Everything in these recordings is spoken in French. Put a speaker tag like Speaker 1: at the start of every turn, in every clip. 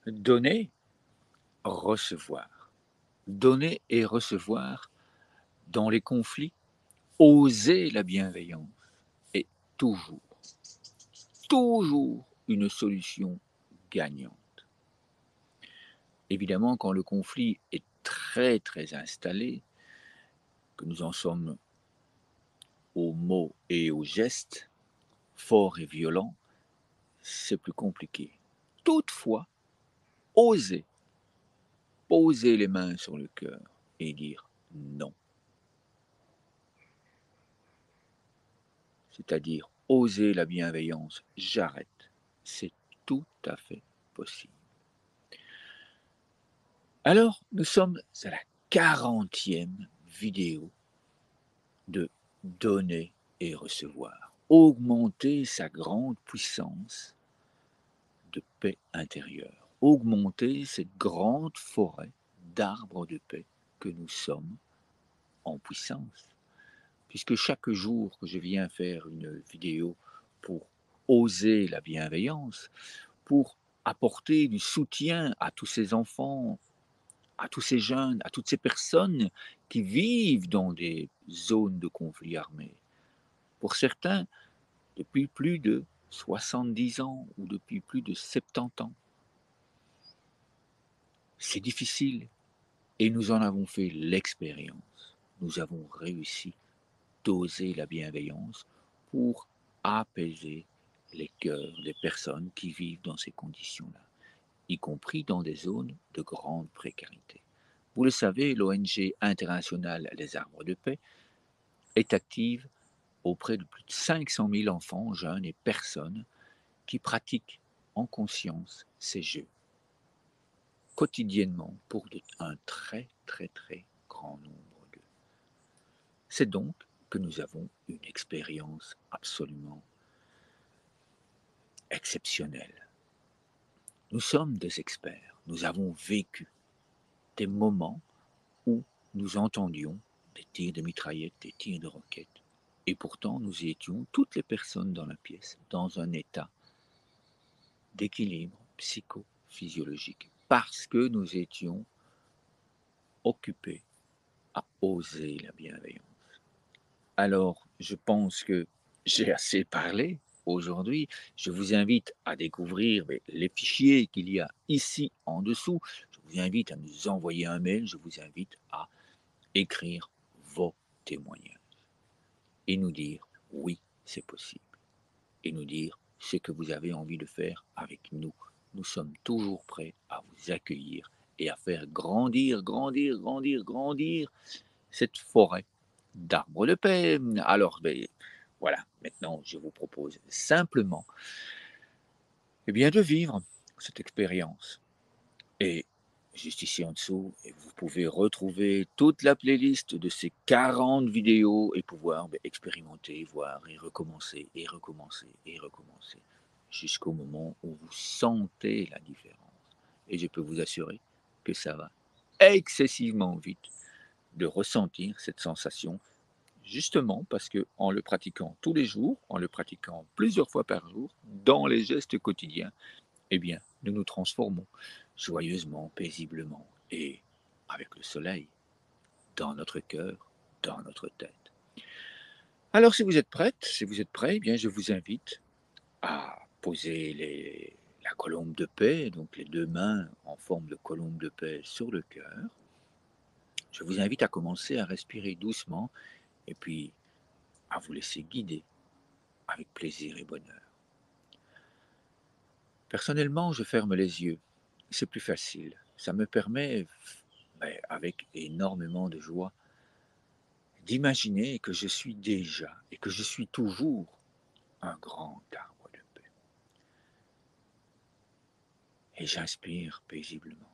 Speaker 1: Donner, recevoir. Donner et recevoir dans les conflits, oser la bienveillance est toujours, toujours une solution gagnante. Évidemment, quand le conflit est très, très installé, que nous en sommes aux mots et aux gestes, forts et violents, c'est plus compliqué. Toutefois, oser poser les mains sur le cœur et dire non, c'est-à-dire oser la bienveillance, j'arrête, c'est tout à fait possible. Alors, nous sommes à la 40e vidéo de donner et recevoir. Augmenter sa grande puissance de paix intérieure. Augmenter cette grande forêt d'arbres de paix que nous sommes en puissance. Puisque chaque jour que je viens faire une vidéo pour oser la bienveillance, pour apporter du soutien à tous ces enfants, à tous ces jeunes, à toutes ces personnes qui vivent dans des zones de conflit armé. Pour certains, depuis plus de 70 ans ou depuis plus de 70 ans. C'est difficile et nous en avons fait l'expérience. Nous avons réussi d'oser la bienveillance pour apaiser les cœurs des personnes qui vivent dans ces conditions-là, y compris dans des zones de grande précarité. Vous le savez, l'ONG internationale Les Arbres de Paix est active auprès de plus de 500 000 enfants, jeunes et personnes qui pratiquent en conscience ces jeux quotidiennement pour un très très très grand nombre d'eux. C'est donc que nous avons une expérience absolument exceptionnelle. Nous sommes des experts, nous avons vécu des moments où nous entendions des tirs de mitraillettes, des tirs de roquettes, et pourtant nous étions, toutes les personnes dans la pièce, dans un état d'équilibre psychophysiologique, parce que nous étions occupés à oser la bienveillance. Alors, je pense que j'ai assez parlé aujourd'hui. Je vous invite à découvrir les fichiers qu'il y a ici en dessous. Je vous invite à nous envoyer un mail. Je vous invite à écrire vos témoignages et nous dire oui, c'est possible. Et nous dire ce que vous avez envie de faire avec nous. Nous sommes toujours prêts à vous accueillir et à faire grandir, grandir, grandir, grandir cette forêt d'arbres de paix. Alors, voilà, maintenant, je vous propose simplement de vivre cette expérience. Et juste ici en dessous, vous pouvez retrouver toute la playlist de ces 40 vidéos et pouvoir expérimenter, voir et recommencer, et recommencer, et recommencer, jusqu'au moment où vous sentez la différence. Et je peux vous assurer que ça va excessivement vite de ressentir cette sensation. Justement parce que en le pratiquant tous les jours, en le pratiquant plusieurs fois par jour, dans les gestes quotidiens, nous nous transformons joyeusement, paisiblement et avec le soleil dans notre cœur, dans notre tête. Alors si vous êtes prête, si vous êtes prêt, je vous invite à poser la colombe de paix, donc les 2 mains en forme de colombe de paix sur le cœur. Je vous invite à commencer à respirer doucement et puis à vous laisser guider avec plaisir et bonheur. Personnellement, je ferme les yeux. C'est plus facile. Ça me permet, avec énormément de joie, d'imaginer que je suis déjà et que je suis toujours un grand arbre de paix. Et j'inspire paisiblement.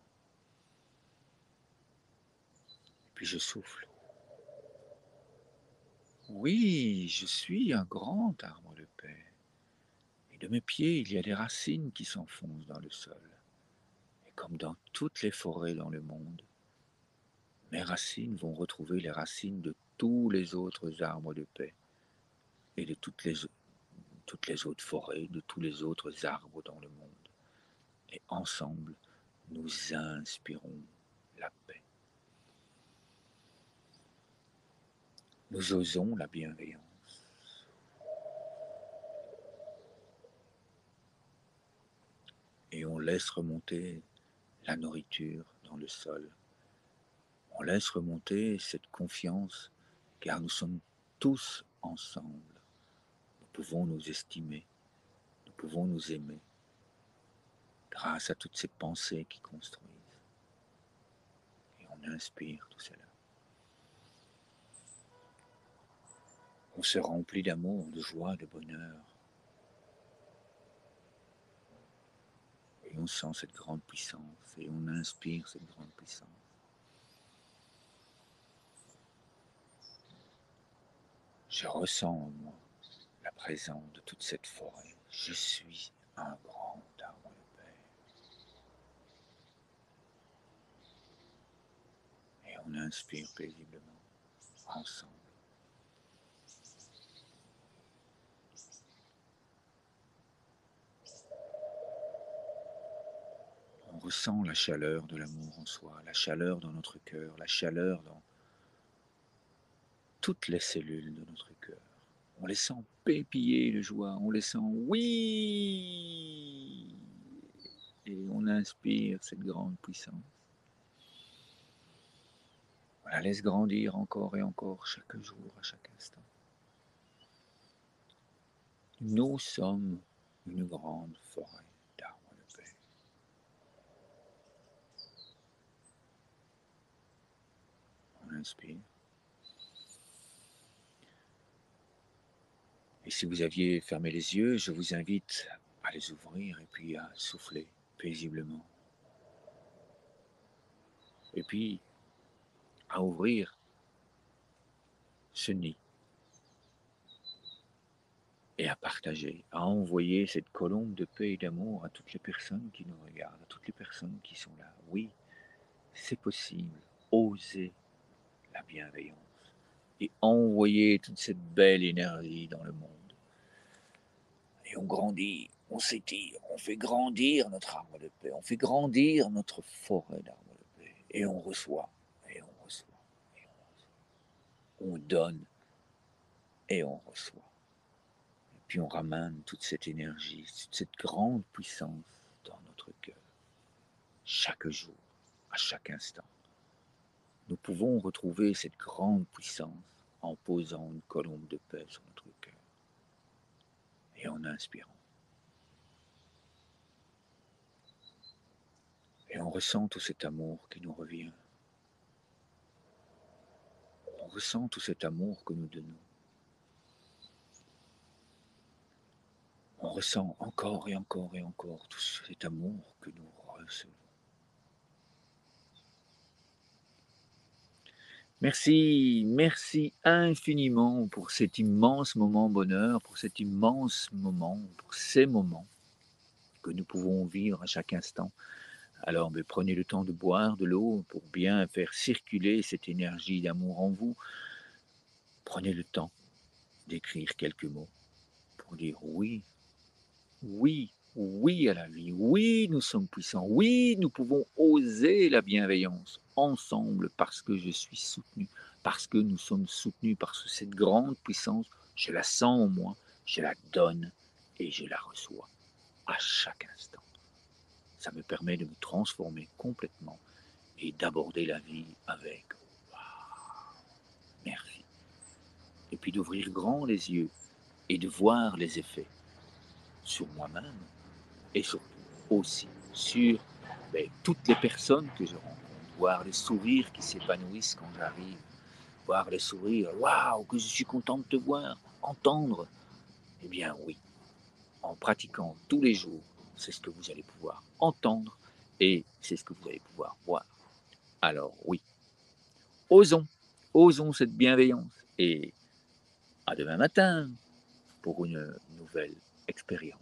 Speaker 1: Puis je souffle. Oui, je suis un grand arbre de paix. Et de mes pieds, il y a des racines qui s'enfoncent dans le sol. Et comme dans toutes les forêts dans le monde, mes racines vont retrouver les racines de tous les autres arbres de paix et de toutes les autres forêts, de tous les autres arbres dans le monde. Et ensemble, nous inspirons la paix. Nous osons la bienveillance. Et on laisse remonter la nourriture dans le sol. On laisse remonter cette confiance, car nous sommes tous ensemble. Nous pouvons nous estimer, nous pouvons nous aimer, grâce à toutes ces pensées qui construisent. Et on inspire tout cela. On se remplit d'amour, de joie, de bonheur. Et on sent cette grande puissance, et on inspire cette grande puissance. Je ressens en moi la présence de toute cette forêt. Je suis un grand arbre de paix. Et on inspire paisiblement, ensemble. On ressent la chaleur de l'amour en soi, la chaleur dans notre cœur, la chaleur dans toutes les cellules de notre cœur. On les sent pépiller de joie, on les sent oui. Et on inspire cette grande puissance. On la laisse grandir encore et encore, chaque jour, à chaque instant. Nous sommes une grande forêt d'arbres de paix. On inspire. Et si vous aviez fermé les yeux, je vous invite à les ouvrir et puis à souffler paisiblement. Et puis à ouvrir ce nid et à partager, à envoyer cette colombe de paix et d'amour à toutes les personnes qui nous regardent, à toutes les personnes qui sont là. Oui, c'est possible. Osez la bienveillance et envoyer toute cette belle énergie dans le monde. Et on grandit, on s'étire, on fait grandir notre arbre de paix, on fait grandir notre forêt d'arbres de paix. Et on reçoit, et on reçoit, et on reçoit. On donne, et on reçoit. Et puis on ramène toute cette énergie, toute cette grande puissance dans notre cœur. Chaque jour, à chaque instant, nous pouvons retrouver cette grande puissance en posant une colombe de paix sur notre cœur et en inspirant. Et on ressent tout cet amour qui nous revient. On ressent tout cet amour que nous donnons. On ressent encore et encore et encore tout cet amour que nous recevons. Merci, merci infiniment pour cet immense moment bonheur, pour cet immense moment, pour ces moments que nous pouvons vivre à chaque instant. Alors, prenez le temps de boire de l'eau pour bien faire circuler cette énergie d'amour en vous. Prenez le temps d'écrire quelques mots pour dire oui, oui, oui à la vie, oui, nous sommes puissants, oui, nous pouvons oser la bienveillance ensemble parce que je suis soutenu, parce que nous sommes soutenus, parce que cette grande puissance, je la sens en moi, je la donne et je la reçois à chaque instant. Ça me permet de me transformer complètement et d'aborder la vie avec waouh, merci. Et puis d'ouvrir grand les yeux et de voir les effets sur moi-même et surtout aussi sur toutes les personnes que je rencontre. Voir les sourires qui s'épanouissent quand j'arrive, voir les sourires, waouh, que je suis content de te voir, entendre. Eh bien oui, en pratiquant tous les jours, c'est ce que vous allez pouvoir entendre et c'est ce que vous allez pouvoir voir. Alors oui, osons, osons cette bienveillance et à demain matin pour une nouvelle expérience.